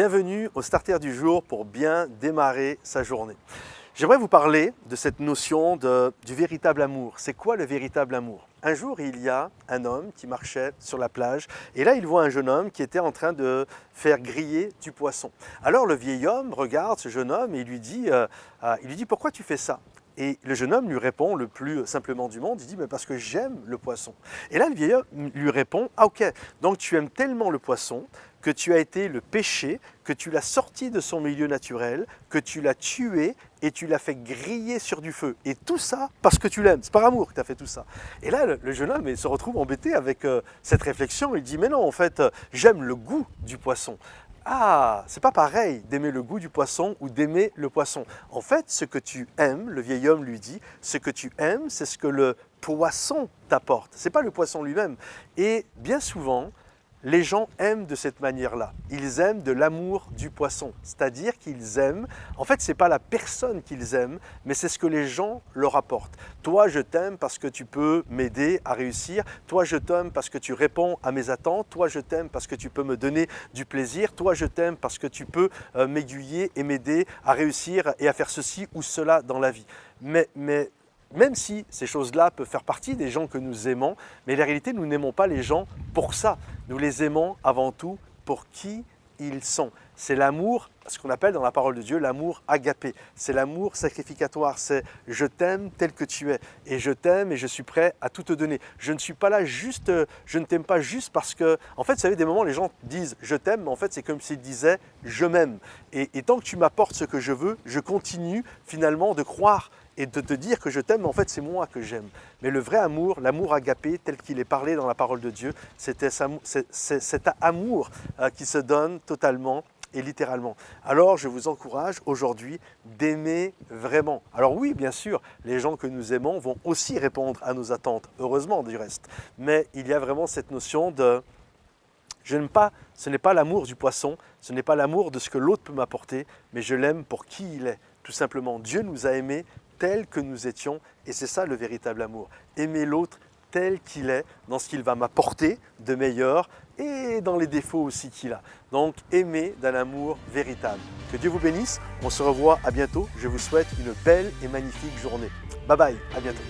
Bienvenue au Starter du jour pour bien démarrer sa journée. J'aimerais vous parler de cette notion du véritable amour. C'est quoi le véritable amour? Un jour, il y a un homme qui marchait sur la plage et là, il voit un jeune homme qui était en train de faire griller du poisson. Alors le vieil homme regarde ce jeune homme et il lui dit pourquoi tu fais ça? Et le jeune homme lui répond le plus simplement du monde, il dit parce que j'aime le poisson. Et là, le vieil homme lui répond, ah ok, donc tu aimes tellement le poisson que tu as été le pêcher, que tu l'as sorti de son milieu naturel, que tu l'as tué et tu l'as fait griller sur du feu. Et tout ça parce que tu l'aimes, c'est par amour que tu as fait tout ça. Et là, le jeune homme se retrouve embêté avec cette réflexion, il dit mais non, en fait, j'aime le goût du poisson. Ah, c'est pas pareil d'aimer le goût du poisson ou d'aimer le poisson. En fait, ce que tu aimes, le vieil homme lui dit, ce que tu aimes, c'est ce que le poisson t'apporte. C'est pas le poisson lui-même. Et bien souvent, les gens aiment de cette manière-là. Ils aiment de l'amour du poisson. C'est-à-dire qu'ils aiment, en fait, ce n'est pas la personne qu'ils aiment, mais c'est ce que les gens leur apportent. Toi, je t'aime parce que tu peux m'aider à réussir. Toi, je t'aime parce que tu réponds à mes attentes. Toi, je t'aime parce que tu peux me donner du plaisir. Toi, je t'aime parce que tu peux m'aiguiller et m'aider à réussir et à faire ceci ou cela dans la vie. Mais même si ces choses-là peuvent faire partie des gens que nous aimons, mais en réalité, nous n'aimons pas les gens pour ça. Nous les aimons avant tout pour qui ils sont. C'est l'amour, ce qu'on appelle dans la parole de Dieu, l'amour agapé. C'est l'amour sacrificatoire, c'est « je t'aime tel que tu es » et je t'aime et je suis prêt à tout te donner. Je ne suis pas là juste, je ne t'aime pas juste parce que… En fait, vous savez, des moments, les gens disent « je t'aime », mais en fait, c'est comme s'ils disaient « je m'aime ». Et tant que tu m'apportes ce que je veux, je continue finalement de croire et de te dire que je t'aime, mais en fait c'est moi que j'aime. Mais le vrai amour, l'amour agapé tel qu'il est parlé dans la parole de Dieu, c'est cet amour qui se donne totalement et littéralement. Alors je vous encourage aujourd'hui d'aimer vraiment. Alors oui, bien sûr, les gens que nous aimons vont aussi répondre à nos attentes, heureusement du reste. Mais il y a vraiment cette notion de… Je n'aime pas, ce n'est pas l'amour du poisson, ce n'est pas l'amour de ce que l'autre peut m'apporter, mais je l'aime pour qui il est. Tout simplement, Dieu nous a aimés tel que nous étions, et c'est ça le véritable amour. Aimer l'autre tel qu'il est, dans ce qu'il va m'apporter de meilleur, et dans les défauts aussi qu'il a. Donc, aimer d'un amour véritable. Que Dieu vous bénisse, on se revoit à bientôt, je vous souhaite une belle et magnifique journée. Bye bye, à bientôt.